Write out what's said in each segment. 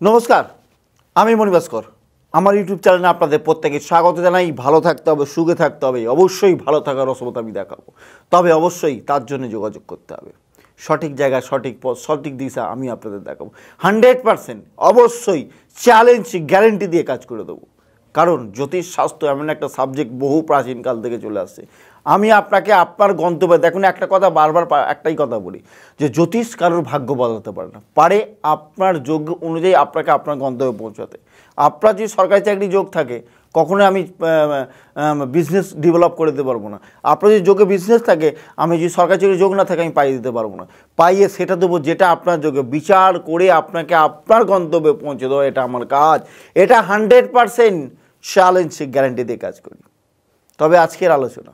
নমস্কার, আমি মণিভাস্কর। আমার ইউটিউব চ্যানেলে আপনাদের প্রত্যেকে স্বাগত জানাই। ভালো থাকতে হবে, সুখে থাকতে হবে, অবশ্যই ভালো থাকার রসবত আমি দেখাবো। তবে অবশ্যই তার জন্য যোগাযোগ করতে হবে। সঠিক জায়গায় সঠিক পথ, সঠিক দিশা আমি আপনাদের দেখাবো। 100% অবশ্যই চ্যালেঞ্জ গ্যারেন্টি দিয়ে কাজ করে দেবো। কারণ জ্যোতিষশাস্ত্র এমন একটা সাবজেক্ট বহু প্রাচীনকাল থেকে চলে আসছে। আমি আপনাকে আপনার গন্তব্যে দেখুন, একটা কথা বারবার একটাই কথা বলি যে জ্যোতিষ কারোর ভাগ্য বদলাতে পারে না, পারে আপনার যোগ্য অনুযায়ী আপনাকে আপনার গন্তব্যে পৌঁছাতে। আপনার যদি সরকারি চাকরি যোগ থাকে, কখনোই আমি বিজনেস ডেভেলপ করে দিতে পারবো না। আপনার যদি যোগ্য বিজনেস থাকে, আমি যদি সরকারি চাকরি যোগ না থাকে, আমি পাইয়ে দিতে পারবো না। পাইয়ে সেটা দেবো যেটা আপনার যোগ্য, বিচার করে আপনাকে আপনার গন্তব্যে পৌঁছে দেবো। এটা আমার কাজ। এটা 100% চ্যালেঞ্জ গ্যারান্টি দিয়ে কাজ করি। তবে আজকের আলোচনা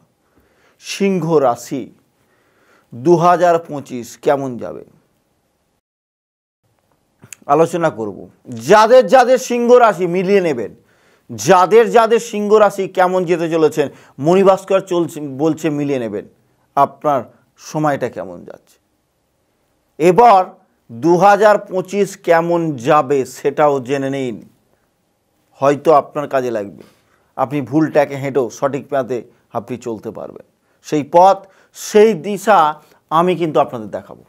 সিংহ রাশি 2025 কেমন যাবে আলোচনা করব। যাদের যাদের সিংহ রাশি মিলিয়ে নেবেন, যাদের যাদের সিংহ রাশি কেমন যেতে চলেছেন, মণিভাস্কর বলছে মিলিয়ে নেবেন আপনার সময়টা কেমন যাচ্ছে। এবার 2025 কেমন যাবে সেটাও জেনে নিন, হয়তো আপনার কাজে লাগবে। আপনি ভুলটাকে হেঁটেও সঠিক পথে আপনি চলতে পারবেন। সেই পথ, সেই দিশা আমি কিন্তু আপনাদের দেখাবো।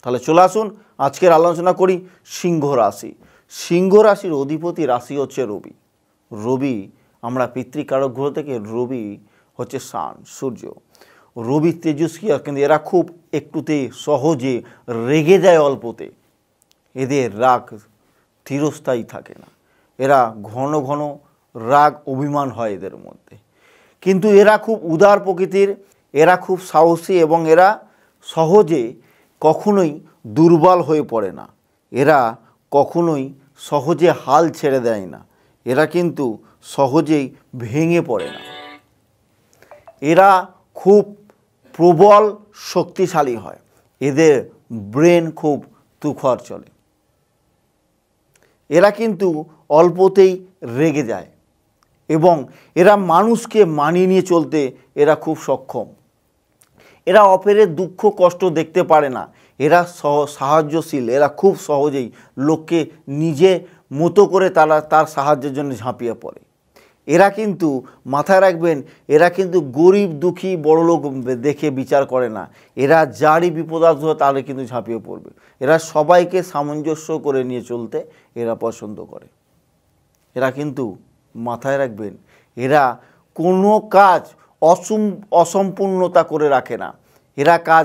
তাহলে চলে আসুন আজকের আলোচনা করি সিংহ রাশি। সিংহ রাশির অধিপতি রাশি হচ্ছে রবি। রবি, আমরা পিতৃকারক গ্রহ থেকে রবি হচ্ছে সান, সূর্য। রবি তেজস্বী, কিন্তু এরা খুব একটুতে সহজে রেগে যায় অল্পতে। এদের রাগ চিরস্থায়ী থাকে না। এরা ঘন ঘন রাগ অভিমান হয় এদের মধ্যে। কিন্তু এরা খুব উদার প্রকৃতির, এরা খুব সাহসী এবং এরা সহজে কখনোই দুর্বল হয়ে পড়ে না। এরা কখনোই সহজে হাল ছেড়ে দেয় না। এরা কিন্তু সহজেই ভেঙে পড়ে না। এরা খুব প্রবল শক্তিশালী হয়। এদের ব্রেন খুব তুখর চলে। এরা কিন্তু অল্পতেই রেগে যায় এবং এরা মানুষকে মানিয়ে নিয়ে চলতে এরা খুব সক্ষম। এরা অপরের দুঃখ কষ্ট দেখতে পারে না। এরা সাহায্যশীল। এরা খুব সহজেই লোককে নিজে মতো করে তার সাহায্যের জন্য ঝাঁপিয়ে পড়ে। এরা কিন্তু মাথায় রাখবেন, এরা কিন্তু গরিব দুঃখী বড়লোক দেখে বিচার করে না। এরা যারই বিপদ আসবে তাহলে কিন্তু ঝাঁপিয়ে পড়বে। এরা সবাইকে সামঞ্জস্য করে নিয়ে চলতে এরা পছন্দ করে। এরা কিন্তু মাথায় রাখবেন, এরা কোনো কাজ অসম্পূর্ণতা করে রাখে না। এরা কাজ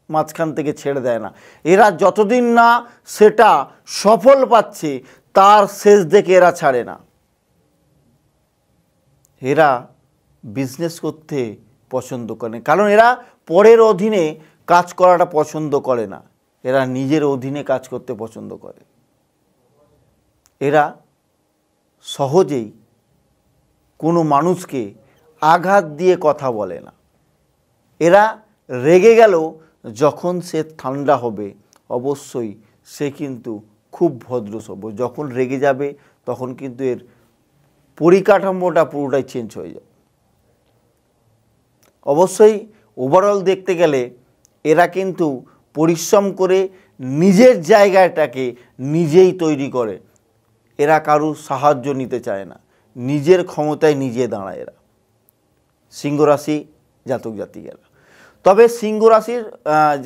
মাঝখান থেকে ছেড়ে দেয় না। এরা যতদিন না সেটা সফল পাচ্ছে তার শেষ দেখে এরা ছাড়ে না। এরা বিজনেস করতে পছন্দ করে না, কারণ এরা পরের অধীনে কাজ করাটা পছন্দ করে না। এরা নিজের অধীনে কাজ করতে পছন্দ করে। এরা সহজেই কোনো মানুষকে আঘাত দিয়ে কথা বলে না। এরা রেগে গেলেও যখন সে ঠান্ডা হবে অবশ্যই সে কিন্তু খুব ভদ্রসভ্য। যখন রেগে যাবে তখন কিন্তু এর পরিকাঠামোটা পুরোটাই চেঞ্জ হয়ে যাবে। অবশ্যই ওভারঅল দেখতে গেলে এরা কিন্তু পরিশ্রম করে নিজের জায়গাটাকে নিজেই তৈরি করে। এরা কারুর সাহায্য নিতে চায় না, নিজের ক্ষমতায় নিজে দাঁড়ায় এরা সিংহ রাশি জাতক জাতিকেরা। তবে সিংহ রাশির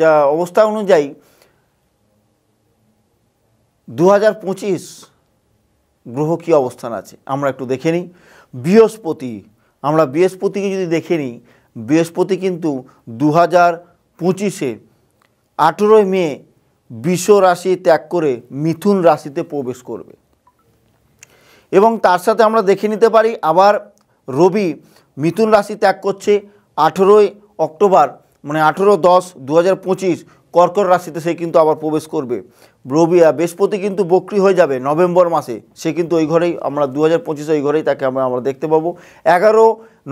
যা অবস্থা অনুযায়ী 2025 গ্রহ কী অবস্থান আছে আমরা একটু দেখে নিই। বৃহস্পতি, আমরা বৃহস্পতিকে যদি দেখে নিই, বৃহস্পতি কিন্তু 2025-এ 18 মে বৃষ রাশি ত্যাগ করে মিথুন রাশিতে প্রবেশ করবে। এবং তার সাথে আমরা দেখে নিতে পারি আবার রবি মিথুন রাশি ত্যাগ করছে 18 অক্টোবর, মানে 18/10/2025 কর্কট রাশিতে সে কিন্তু আবার প্রবেশ করবে। বৃহস্পতি কিন্তু বক্রী হয়ে যাবে নভেম্বর মাসে। সে কিন্তু ওই ঘরেই আমরা 2025-এ ওই ঘরেই তাকে আমরা দেখতে পাবো। 11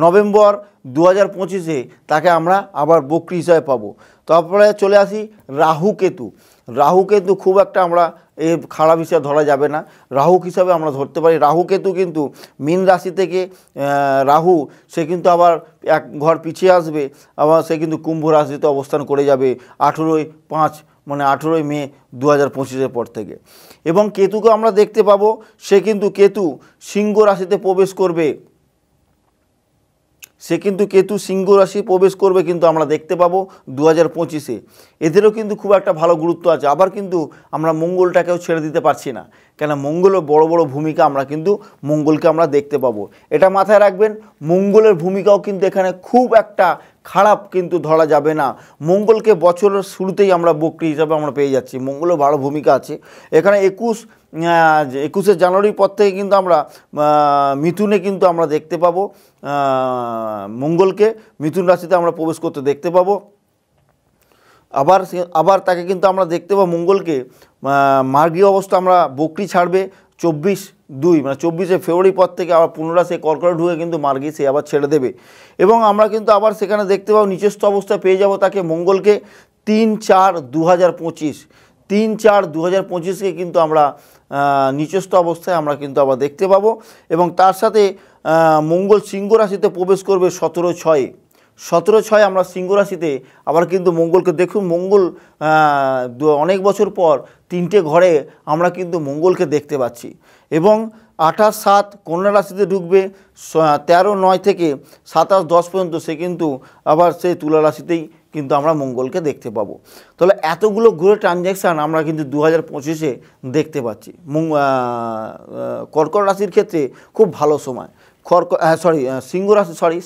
নভেম্বর 2025-এ তাকে আমরা আবার বক্রী হিসাবে পাবো। তারপরে চলে আসি রাহু কেতু। রাহু কেতু খুব একটা আমরা খারাপ হিসাবে ধরা যাবে না, রাহু হিসাবে আমরা ধরতে পারি। রাহু কেতু কিন্তু মীন রাশি থেকে রাহু সে কিন্তু আবার এক ঘর পিছিয়ে আসবে, আবার সে কিন্তু কুম্ভ রাশিতে অবস্থান করে যাবে 18/5 মানে 18 মে 2025-এর পর থেকে। এবং কেতুকে আমরা দেখতে পাবো, সে কিন্তু কেতু সিংহ রাশিতে প্রবেশ করবে, সে কিন্তু কেতু সিংহ রাশি প্রবেশ করবে কিন্তু আমরা দেখতে পাবো 2025-এ। এদেরও কিন্তু খুব একটা ভালো গুরুত্ব আছে। আবার কিন্তু আমরা মঙ্গলটাকেও ছেড়ে দিতে পারছি না, কেন মঙ্গলের বড় বড় ভূমিকা আমরা কিন্তু মঙ্গলকে আমরা দেখতে পাবো। এটা মাথায় রাখবেন, মঙ্গলের ভূমিকাও কিন্তু এখানে খুব একটা খারাপ কিন্তু ধরা যাবে না। মঙ্গলকে বছরের শুরুতেই আমরা বক্রী হিসাবে আমরা পেয়ে যাচ্ছি, মঙ্গলের ভালো ভূমিকা আছে এখানে। 21শে জানুয়ারির পর থেকে কিন্তু আমরা মিথুনে কিন্তু আমরা দেখতে পাবো মঙ্গলকে, মিথুন রাশিতে আমরা প্রবেশ করতে দেখতে পাবো। আবার তাকে কিন্তু আমরা দেখতে পাবো মঙ্গলকে মার্গী অবস্থা আমরা বক্রী ছাড়বে 24/2 মানে 24শে ফেব্রুয়ারি পর থেকে আবার পুনরায় সে কর্কটে ঢুকে কিন্তু মার্গী সে আবার ছেড়ে দেবে। এবং আমরা কিন্তু আবার সেখানে দেখতে পাবো নিচস্থ অবস্থায় পেয়ে যাব তাকে মঙ্গলকে 3/4/2025 3/4/2025কে কিন্তু আমরা নিচস্থ অবস্থায় আমরা কিন্তু আবার দেখতে পাবো। এবং তার সাথে মঙ্গল সিংহ রাশিতে প্রবেশ করবে 17/6 আমরা সিংহ রাশিতে আবার কিন্তু মঙ্গলকে দেখুন। মঙ্গল অনেক বছর পর 3টে ঘরে আমরা কিন্তু মঙ্গলকে দেখতে পাচ্ছি। এবং 28/7 কন্যা রাশিতে ঢুকবে, 13/9 থেকে 27/10 পর্যন্ত সে কিন্তু আবার সেই তুলা রাশিতেই কিন্তু আমরা মঙ্গলকে দেখতে পাবো। তাহলে এতগুলো গ্রহ ট্রানজ্যাকশান আমরা কিন্তু 2025-এ দেখতে পাচ্ছি। কর্কট রাশির ক্ষেত্রে খুব ভালো সময়,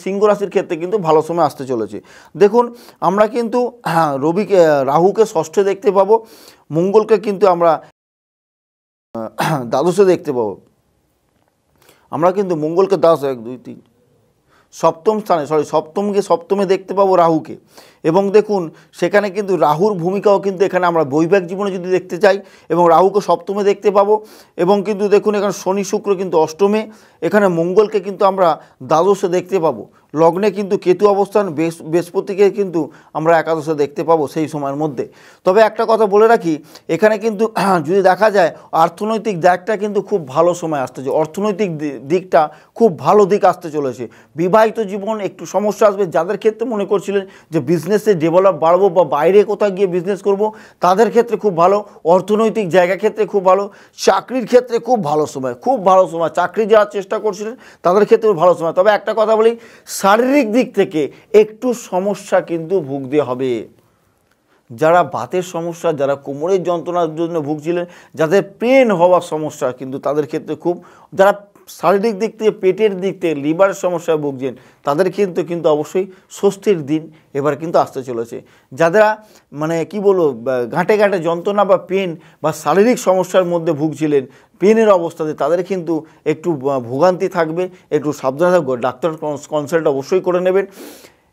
সিংহ রাশির ক্ষেত্রে কিন্তু ভালো সময় আসতে চলেছে। দেখুন আমরা কিন্তু রাহুকে ষষ্ঠে দেখতে পাবো, মঙ্গলকে কিন্তু আমরা দ্বাদশে দেখতে পাবো। আমরা কিন্তু মঙ্গলকে 1 2 3 সপ্তম স্থানে সপ্তমে দেখতে পাবো রাহুকে। এবং দেখুন সেখানে কিন্তু রাহুর ভূমিকাও কিন্তু এখানে আমরা বৈবাহিক জীবনে যদি দেখতে চাই এবং রাহুকে সপ্তমে দেখতে পাবো। এবং কিন্তু দেখুন এখানে শনি শুক্র কিন্তু অষ্টমে, এখানে মঙ্গলকে কিন্তু আমরা দ্বাদশে দেখতে পাবো। লগ্নে কিন্তু কেতু অবস্থান, বৃহস্পতিকে কিন্তু আমরা একাদশে দেখতে পাবো সেই সময়ের মধ্যে। তবে একটা কথা বলে রাখি, এখানে কিন্তু যদি দেখা যায় অর্থনৈতিক দিকটা কিন্তু খুব ভালো সময় আসতেছে, অর্থনৈতিক দিকটা খুব ভালো দিক আসতে চলেছে। বিবাহিত জীবন একটু সমস্যা আসবে, যাদের ক্ষেত্রে মনে করছিলেন যে বিজনেসে ডেভেলপ বাড়বো বা বাইরে কোথাও গিয়ে বিজনেস করব, তাদের ক্ষেত্রে খুব ভালো। অর্থনৈতিক জায়গা ক্ষেত্রে খুব ভালো, চাকরির ক্ষেত্রে খুব ভালো সময়, চাকরি যাওয়ার চেষ্টা করছিলেন তাদের ক্ষেত্রে ভালো সময়। তবে একটা কথা বলি, শারীরিক দিক থেকে একটু সমস্যা কিন্তু ভুগতে হবে। যারা বাতের সমস্যা, যারা কোমরের যন্ত্রণার জন্য ভুগছিলেন, যাদের পেন হওয়ার সমস্যা কিন্তু তাদের ক্ষেত্রে খুব, যারা শারীরিক দিক থেকে পেটের দিক থেকে লিভারের সমস্যায় ভুগছেন তাদের কিন্তু অবশ্যই স্বস্তির দিন এবার কিন্তু আসতে চলেছে। যারা মানে কি বলবো ঘাটে যন্ত্রণা বা পেন বা শারীরিক সমস্যার মধ্যে ভুগছিলেন, পেনের অবস্থাতে তাদের কিন্তু একটু ভোগান্তি থাকবে, একটু সাবধানে থাকবে, ডাক্তার কনসাল্ট অবশ্যই করে নেবেন।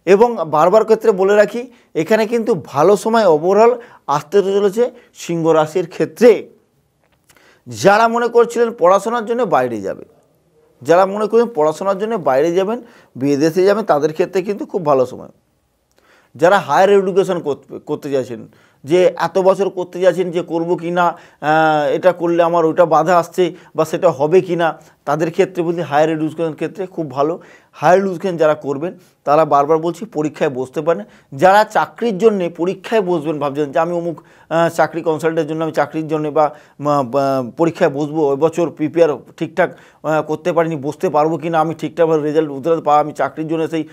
এবং বারবার ক্ষেত্রে বলে রাখি, এখানে কিন্তু ভালো সময় ওভারঅল আসতে চলেছে সিংহ রাশির ক্ষেত্রে। যারা মনে করছিলেন পড়াশোনার জন্য বাইরে যাবে, যারা মনে করেন পড়াশোনার জন্য বাইরে যাবেন, বিদেশে যাবেন, তাদের ক্ষেত্রে কিন্তু খুব ভালো সময়। যারা হায়ার এডুকেশন করতে চাইছেন, যে এত বছর করতে যাচ্ছেন যে করবো কি না, এটা করলে আমার ওটা বাধা আসছে বা সেটা হবে কি না, তাদের ক্ষেত্রে বলছি হায়ার এডুকেশনের ক্ষেত্রে খুব ভালো। হায়ার এডুকেশন যারা করবেন তারা বারবার বলছি পরীক্ষায় বসতে পারেন। যারা চাকরির জন্যে পরীক্ষায় বসবেন, ভাবছেন যে আমি অমুক চাকরি কনসাল্টের জন্য আমি চাকরির জন্য বা পরীক্ষায় বসবো, এবছর প্রিপেয়ার ঠিকঠাক করতে পারিনি, বসতে পারবো কি না, আমি ঠিকঠাকভাবে রেজাল্ট উতরাতে পাবো, আমি চাকরির জন্য সেই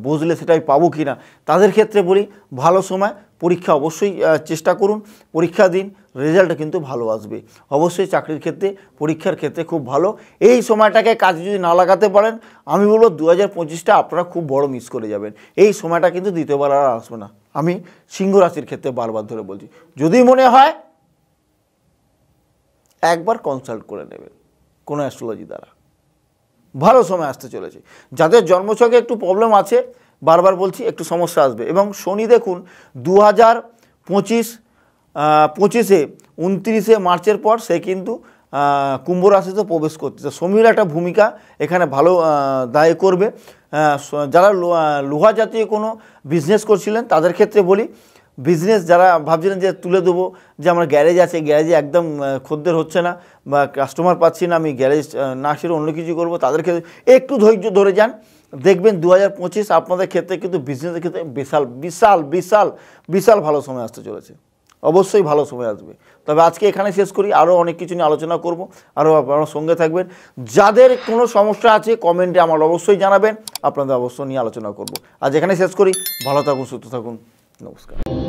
বসলে সেটাই পাবো কি না, তাদের ক্ষেত্রে বলি ভালো সময়। পরীক্ষা অবশ্যই চেষ্টা করুন, পরীক্ষা দিন, রেজাল্ট কিন্তু ভালো আসবে। অবশ্যই চাকরির ক্ষেত্রে, পরীক্ষার ক্ষেত্রে খুব ভালো। এই সময়টাকে কাজে যদি না লাগাতে পারেন, আমি বলবো 2025টা আপনারা খুব বড় মিস করে যাবেন। এই সময়টা কিন্তু দ্বিতীয়বার আর আসবে না, আমি সিংহ রাশির ক্ষেত্রে বারবার ধরে বলছি। যদি মনে হয় একবার কনসাল্ট করে নেবেন কোনো অ্যাস্ট্রোলজি দ্বারা, ভালো সময় আসতে চলেছে। যাদের জন্মছকে একটু প্রবলেম আছে, বারবার বলছি একটু সমস্যা আসবে। এবং শনি দেখুন 2025-এ 29শে মার্চের পর সে কিন্তু কুম্ভ রাশিতে প্রবেশ করতেছে। শনির একটা ভূমিকা এখানে ভালো দায় করবে। যারা লোহা জাতীয় কোনো বিজনেস করছিলেন তাদের ক্ষেত্রে বলি বিজনেস যারা ভাবছিলেন যে তুলে দেবো, যে আমার গ্যারেজ আছে, গ্যারেজে একদম খদ্দের হচ্ছে না বা কাস্টমার পাচ্ছি না, আমি গ্যারেজ না সেরে অন্য কিছু করবো, তাদের ক্ষেত্রে একটু ধৈর্য ধরে যান, দেখবেন 2025 আপনাদের ক্ষেত্রে কিন্তু বিজনেসের ক্ষেত্রে বিশাল বিশাল বিশাল বিশাল ভালো সময় আসতে চলেছে, অবশ্যই ভালো সময় আসবে। তবে আজকে এখানে শেষ করি, আরও অনেক কিছু নিয়ে আলোচনা করব, আরও আপনার সঙ্গে থাকবেন। যাদের কোনো সমস্যা আছে কমেন্টে আমার অবশ্যই জানাবেন, আপনাদের অবশ্যই নিয়ে আলোচনা করব। আজ এখানে শেষ করি, ভালো থাকুন, সুস্থ থাকুন, নমস্কার।